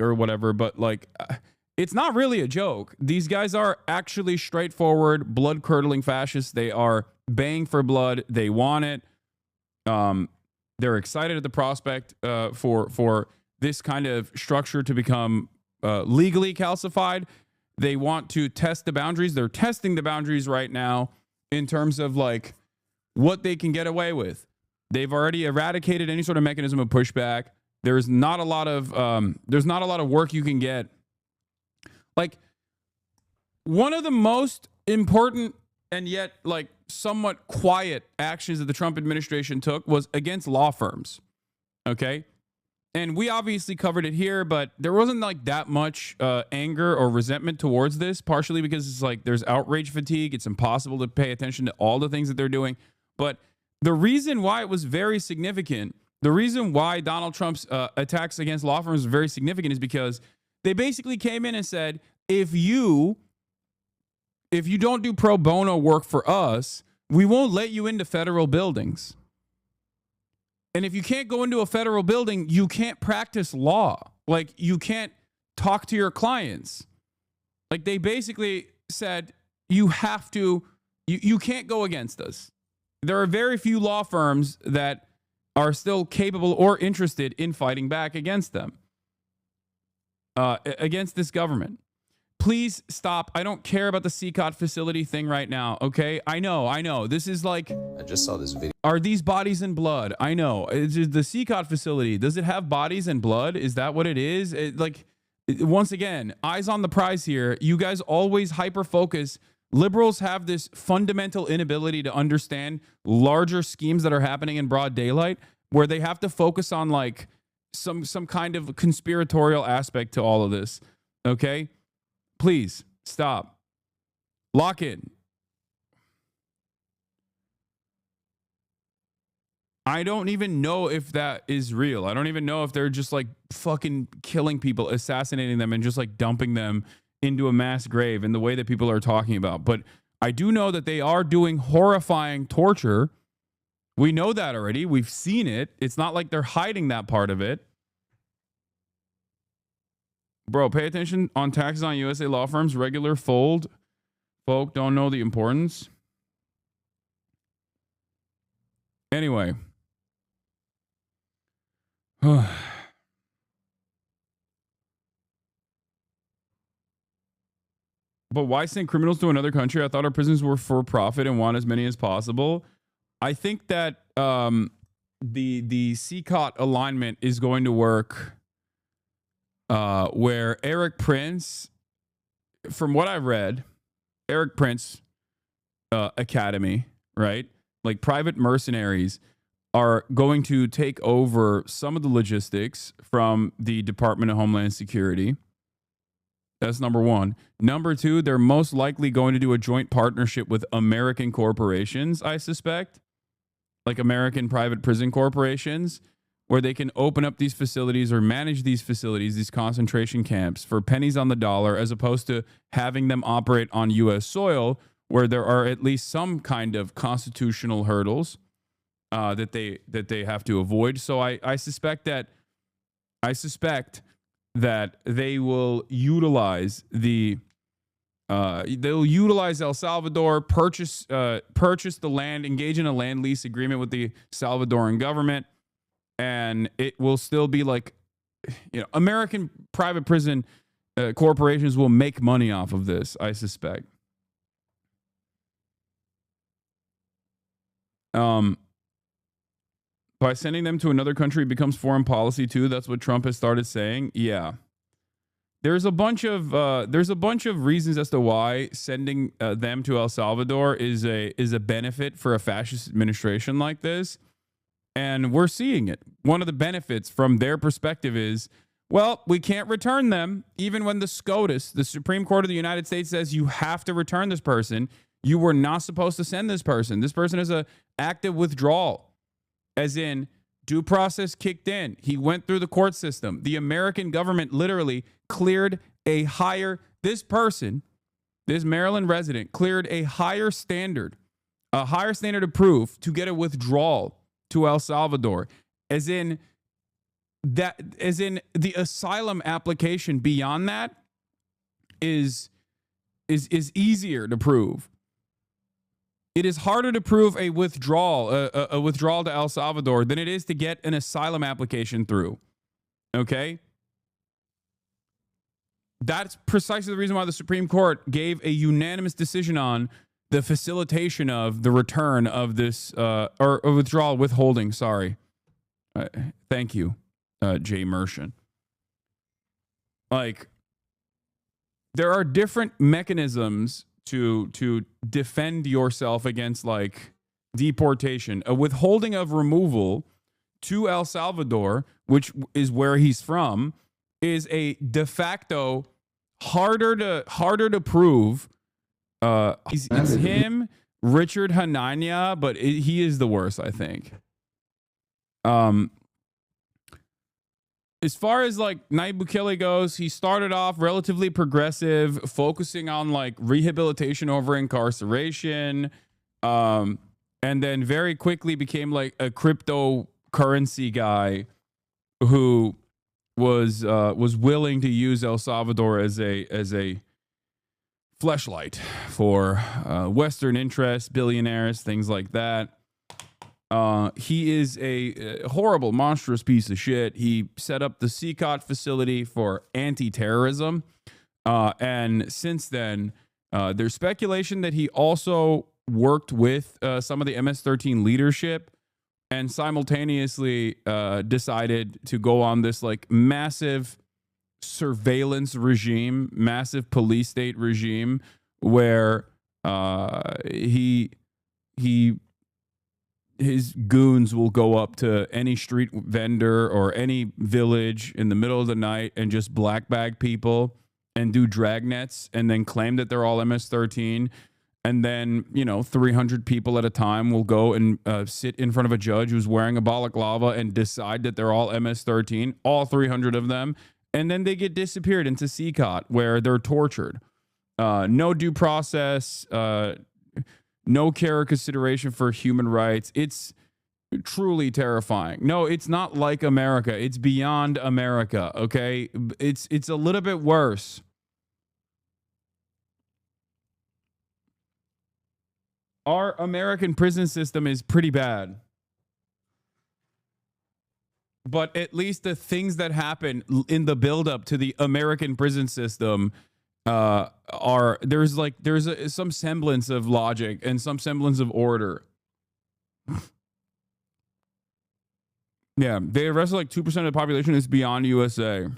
or whatever, but like it's not really a joke. These guys are actually straightforward, blood-curdling fascists. They are baying for blood. They want it. They're excited at the prospect for this kind of structure to become legally calcified. They want to test the boundaries. They're testing the boundaries right now in terms of like what they can get away with. They've already eradicated any sort of mechanism of pushback. There's not a lot of work you can get. Like, one of the most important and yet like somewhat quiet actions that the Trump administration took was against law firms. Okay. And we obviously covered it here, but there wasn't like that much anger or resentment towards this, partially because it's like there's outrage fatigue. It's impossible to pay attention to all the things that they're doing. But the reason why it was very significant, the reason why Donald Trump's attacks against law firms was very significant is because they basically came in and said, if you don't do pro bono work for us, we won't let you into federal buildings. And if you can't go into a federal building, you can't practice law. Like, you can't talk to your clients. Like, they basically said, you have to, you can't go against us. There are very few law firms that are still capable or interested in fighting back against them, against this government. Please stop. I don't care about the CCOT facility thing right now, okay? I know. This is like... I just saw this video. Are these bodies and blood? I know. It's just the CCOT facility. Does it have bodies and blood? Is that what it is? Once again, eyes on the prize here. You guys always hyper-focus. Liberals have this fundamental inability to understand larger schemes that are happening in broad daylight, where they have to focus on like some kind of conspiratorial aspect to all of this, okay? Please stop. Lock in. I don't even know if that is real. I don't even know if they're just like fucking killing people, assassinating them, and just like dumping them into a mass grave in the way that people are talking about. But I do know that they are doing horrifying torture. We know that already. We've seen it. It's not like they're hiding that part of it. Bro, pay attention on taxes on USA law firms. Regular folk don't know the importance. Anyway. But why send criminals to another country? I thought our prisons were for profit and want as many as possible. I think that the CCOT alignment is going to work where Eric Prince, from what I've read, Eric Prince Academy, right? Like private mercenaries are going to take over some of the logistics from the Department of Homeland Security. That's number one. Number two, they're most likely going to do a joint partnership with American corporations, I suspect, like American private prison corporations, where they can open up these facilities or manage these facilities, these concentration camps, for pennies on the dollar, as opposed to having them operate on U.S. soil, where there are at least some kind of constitutional hurdles that they have to avoid. So I suspect that they will utilize they'll utilize El Salvador, purchase the land, engage in a land lease agreement with the Salvadoran government, and it will still be like, American private prison corporations will make money off of this, I suspect. By sending them to another country, it becomes foreign policy too. That's what Trump has started saying. Yeah. There's a bunch of reasons as to why sending them to El Salvador is a benefit for a fascist administration like this, and we're seeing it. One of the benefits from their perspective is, well, we can't return them, even when the SCOTUS, the Supreme Court of the United States, says you have to return this person. You were not supposed to send this person. This person is an active withdrawal, as in due process kicked in. He went through the court system. The American government literally cleared this Maryland resident cleared a higher standard of proof to get a withdrawal to El Salvador. As in, that, as in the asylum application beyond that, is easier to prove. It is harder to prove a withdrawal to El Salvador than it is to get an asylum application through. Okay? That's precisely the reason why the Supreme Court gave a unanimous decision on the facilitation of the return of this, or withdrawal, withholding, sorry. Thank you, Jay Mershon. Like, there are different mechanisms to defend yourself against, like, deportation. A withholding of removal to El Salvador, which is where he's from, is a de facto harder to prove. It's him, Richard Hanania, but he is the worst, I think. As far as like Nayib Bukele goes, he started off relatively progressive, focusing on like rehabilitation over incarceration, and then very quickly became like a cryptocurrency guy who was willing to use El Salvador as a fleshlight for Western interests, billionaires, things like that. He is a horrible, monstrous piece of shit. He set up the CCOT facility for anti-terrorism. And since then, there's speculation that he also worked with some of the MS-13 leadership and simultaneously decided to go on this like massive surveillance regime, massive police state regime where his goons will go up to any street vendor or any village in the middle of the night and just black bag people and do dragnets and then claim that they're all MS-13. And then, 300 people at a time will go and sit in front of a judge who's wearing a balaclava and decide that they're all MS-13, all 300 of them. And then they get disappeared into CCOT where they're tortured. No due process, no care or consideration for human rights. It's truly terrifying. No, it's not like America. It's beyond America, okay? It's a little bit worse. Our American prison system is pretty bad. But at least the things that happen in the buildup to the American prison system there's some semblance of logic and some semblance of order. Yeah, they arrested like 2% of the population. Is beyond USA.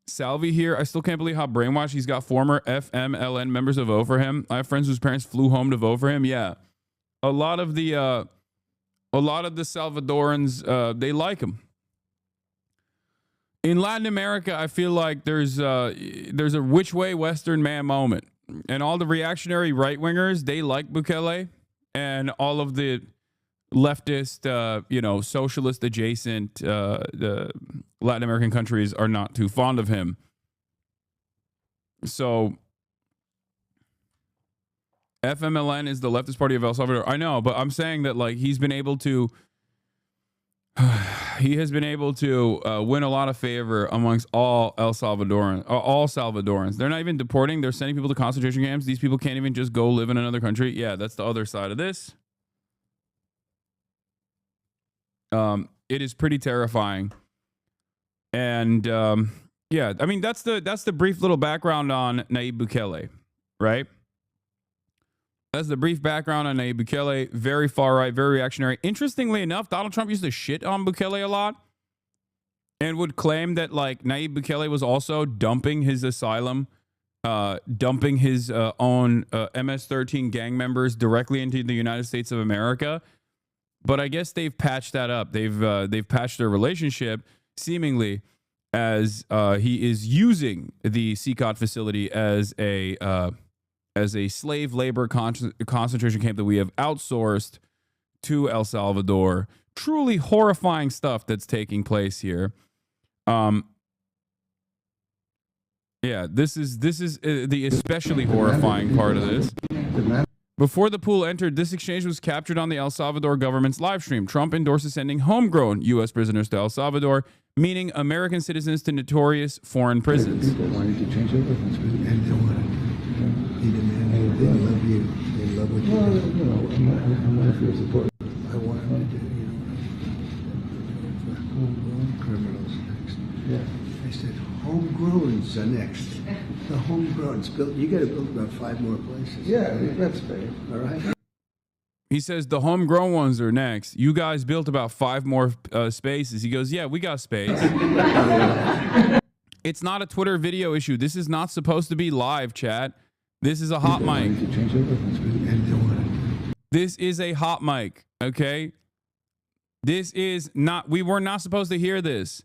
Salvi here. I still can't believe how brainwashed he's got former FMLN members to vote for him. I have friends whose parents flew home to vote for him. Yeah, a lot of the Salvadorans they like him. In Latin America, I feel like there's a which way Western man moment, and all the reactionary right wingers they like Bukele, and all of the leftist, socialist adjacent the Latin American countries are not too fond of him. So FMLN is the leftist party of El Salvador. I know, but I'm saying that like he's been able to. He has been able to win a lot of favor amongst all Salvadorans. They're not even deporting. They're sending people to concentration camps. These people can't even just go live in another country. Yeah, that's the other side of this. It is pretty terrifying. And yeah, I mean, that's the brief little background on Nayib Bukele, right? That's the brief background on Nayib Bukele. Very far right, very reactionary. Interestingly enough, Donald Trump used to shit on Bukele a lot and would claim that like Nayib Bukele was also dumping his asylum, dumping his own MS-13 gang members directly into the United States of America. But I guess they've patched that up. They've patched their relationship seemingly as he is using the CCOT facility as a slave labor concentration camp that we have outsourced to El Salvador. Truly horrifying stuff that's taking place here. Yeah, this is the especially horrifying part of this. Before the pool entered, this exchange was captured on the El Salvador government's live stream. Trump endorses sending homegrown U.S. prisoners to El Salvador, meaning American citizens to notorious foreign prisons. People wanted to change over, and they wanted to. He demanded, they love you, they love what you do. You know, I'm one of your supporters. I want him to do, homegrown criminals next. Yeah. I said, homegrowns are next. The homegrown's built. You got to build about 5 more places. Yeah, that's fair. All right. He says the homegrown ones are next. You guys built about 5 more spaces. He goes, yeah, we got space. It's not a Twitter video issue. This is not supposed to be live, chat. This is a hot mic. This is a hot mic, okay? This is not, we were not supposed to hear this.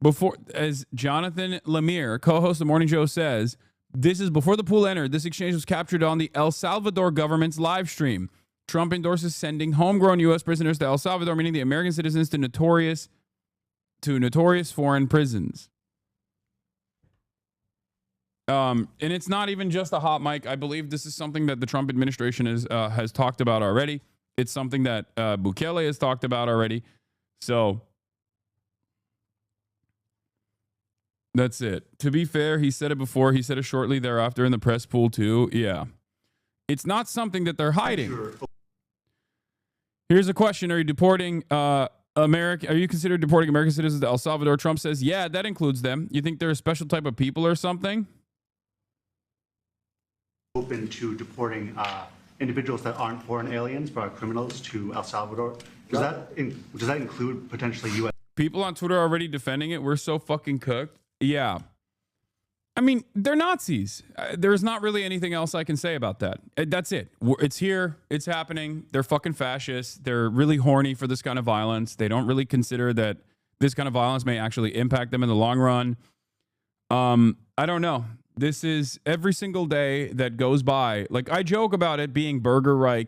Before, as Jonathan Lemire, co-host of the Morning Show, says, this is before the pool entered. This exchange was captured on the El Salvador government's live stream. Trump endorses sending homegrown U.S. prisoners to El Salvador, meaning the American citizens to notorious foreign prisons. And it's not even just a hot mic. I believe this is something that the Trump administration has talked about already. It's something that Bukele has talked about already. So that's it. To be fair, he said it before. He said it shortly thereafter in the press pool too. Yeah. It's not something that they're hiding. Here's a question. Are you deporting Are you considered deporting American citizens to El Salvador? Trump says, yeah, that includes them. You think they're a special type of people or something? Open to deporting individuals that aren't foreign aliens but are criminals to El Salvador. Does that include potentially U.S. People on Twitter are already defending it? We're so fucking cooked. Yeah. I mean, they're Nazis. There's not really anything else I can say about that. That's it. It's here. It's happening. They're fucking fascists. They're really horny for this kind of violence. They don't really consider that this kind of violence may actually impact them in the long run. I don't know. This is every single day that goes by. Like, I joke about it being Burger Reich